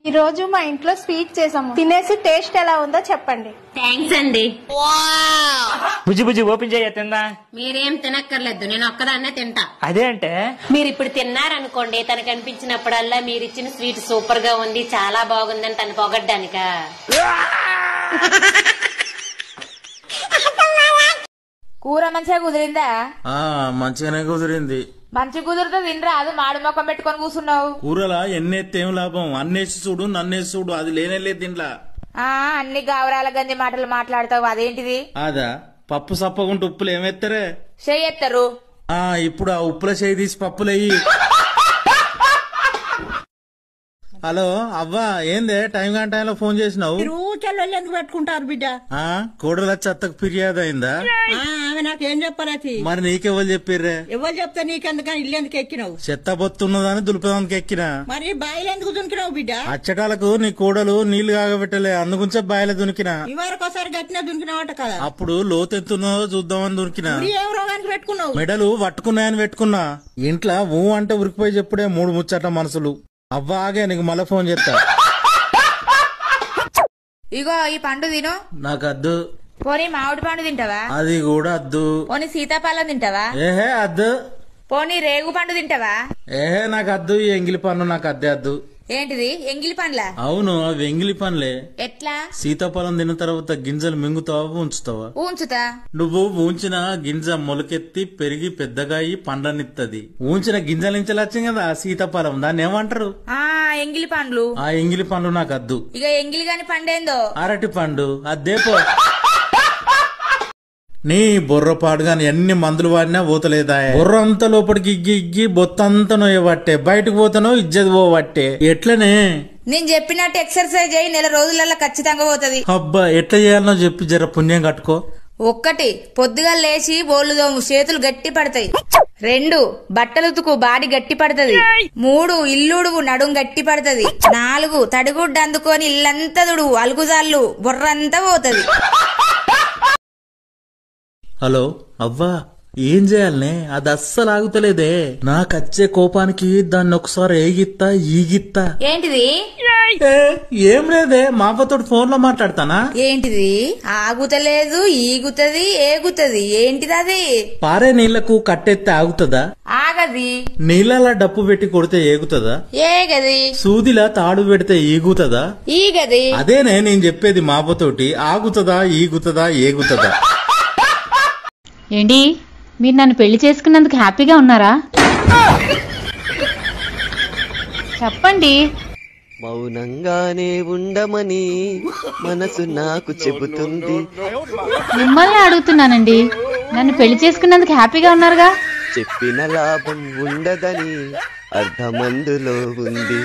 ఈ రోజు మా ఇంట్లో స్వీట్ చేసాము, తినేసి టేస్ట్ ఎలా ఉందో చెప్పండి. థ్యాంక్స్ అండి. బుజ్జి బుజ్జి ఓపెన్ చేయ తిందా. మీరేం తినక్కర్లేదు, నేను ఒక్కదాన్నే తింటా. అదే అంటే మీరు ఇప్పుడు తిన్నారనుకోండి, తనకు అనిపించినప్పుడల్లా మీరు ఇచ్చిన స్వీట్ సూపర్ గా ఉంది, చాలా బాగుందని తను పొగడ్డానిక. కూర మంచిగా కుదిరిందా? మంచిగానే కుదిరింది. మంచి కుదిరితే తినరా, అది మాడి మొక్కం పెట్టుకొని కూర్చున్నావు. కూరలా ఎన్నేస్తే ఏం లాభం, అన్నేసి చూడు నన్నేసి చూడు, అది లేనేలేదు దీంట్లో. అన్ని గావరాల గంజి మాటలు మాట్లాడతావు, అదేంటిది? అదా పప్పు సప్పగుంటే ఉప్పులు ఏమెత్తారే? చెయ్యెత్తారు. ఇప్పుడు ఆ ఉప్పుల చేయి తీసి పప్పులయ్యి. హలో అవ్వా, ఏందే టైం కాని టైంలో ఫోన్ చేసినావు? ఎందుకు పెట్టుకుంటారు బిడ్డ? కోడల చెత్తకు ఫిర్యాదు అయిందా? ఆమె నాకేం చెప్పాలి. మరి నీకెవరు చెప్పిర్రే? ఎవరు చెప్తా నీకెందుకని ఇల్లు ఎందుకు ఎక్కినావు? చెత్త బొత్తున్నదని దులిపేదానికి ఎక్కినా. మరి బాయిలు ఎందుకు దునికినావు బిడ్డ? అచ్చటాలకు నీ కోడలు నీళ్లు కాగబెట్టలే, అందుగుంచే బాయిల దునికినా. ఇవరకోసారి గట్టిన దునికినావట కదా. అప్పుడు లోతెత్తున్నదో చూద్దామని దునికినా. ఏం రోగానికి పెట్టుకున్నావు? మెడలు పట్టుకున్నాయని పెట్టుకున్నా. ఇంట్లో ఊ అంటే ఉరికిపోయి చెప్పుడే 3 ముచ్చట మనసులు. అవ్వాగే నీకు మళ్ళా ఫోన్ చేస్తా. ఇగో ఈ పండు తిను. నాకు అద్దు. పోనీ మామిడి పండు తింటావా? అది కూడా అద్దు. పోనీ సీతాఫలం తింటావా? ఏహే అద్దు. పోనీ రేగు పండు తింటావా? ఏహే నాకు అద్దు. ఈ ఎంగిలి పన్ను నాకు అద్దే అద్దు. ఏంటిది ఎంగిలి పండ్లా? అవును, అవి ఎంగిలి పనులే. ఎట్లా? సీతాఫలం తిన్న తర్వాత గింజలు మింగుతావా ఉంచుతావా? ఉంచుతా. నువ్వు ఉంచిన గింజ మొలకెత్తి పెరిగి పెద్దగాయి పండ్లనిత్తది. ఉంచిన గింజల నుంచి వచ్చింది కదా సీతాఫలం, దాన్ని ఏమంటారు? ఎంగిలి పండ్లు. ఆ ఎంగిలి పండు నాకు అద్దు. ఇక ఎంగిలి గాని పండేందో? అరటి పండు అద్దేపో. నీ బొర్ర పాడుగాని ఎన్ని మందులు వాడినా పోతలేదా? బొర్ర అంతా లోపలికి ఇగ్గి ఇగ్గి బొత్తంతా నొయ్యబట్టే, బయటకు పోతానో ఇజ్జది పోవట్టే. ఎట్లనే? నేను చెప్పినట్టు ఎక్సర్సైజ్ అయ్యి 4 రోజులలో ఖచ్చితంగా పోతది. అబ్బా ఎట్లా చేయాలనో చెప్పి జర పుణ్యం కట్టుకో. 1 పొద్దుగా లేచి బోళ్లు దోము, చేతులు గట్టి పడతాయి. 2 బట్టలుతుకు, బాడీ గట్టి పడుతుంది. 3 ఇల్లుడువు, నడుం గట్టి పడుతుంది. 4 తడిగుడ్డు అందుకొని ఇల్లంతా దుడువు, అలుగుజాళ్ళు, బొర్రంతా పోతది. హలో అవ్వా, ఏం చేయాలనే? అది అస్సలు ఆగుతలేదే. నాకచ్చే కోపానికి దాన్ని ఒకసారి ఏగిత్తా ఈగిత్తా. ఏంటిది? ఏం లేదే, మా అవ్వతోటి ఫోన్ లో మాట్లాడతానా. ఏంటిది? ఆగుతలేదు, ఈగుతది, ఏగుతది, ఏంటిది అది? పారే నీళ్లకు కట్టెత్తే ఆగుతుందా? ఆగది. నీళ్ళలా డప్పు పెట్టి కొడితే ఏగుతుందా? ఏగది. సూదిలా తాడు పెడితే ఈగుతుందా? ఈగది. అదేనే నేను చెప్పేది మా అవ్వతోటి. ఆగుతుందా, ఈగుతుందా, ఏగుతుందా? ఏంటి, మీరు నన్ను పెళ్లి చేసుకున్నందుకు హ్యాపీగా ఉన్నారా? చెప్పండి. మౌనంగానే ఉండమని మనసు నాకు చెబుతుంది. మిమ్మల్ని అడుగుతున్నానండి, నన్ను పెళ్లి చేసుకున్నందుకు హ్యాపీగా ఉన్నారుగా? చెప్పిన లాభం ఉండదని అర్థమందులో ఉంది.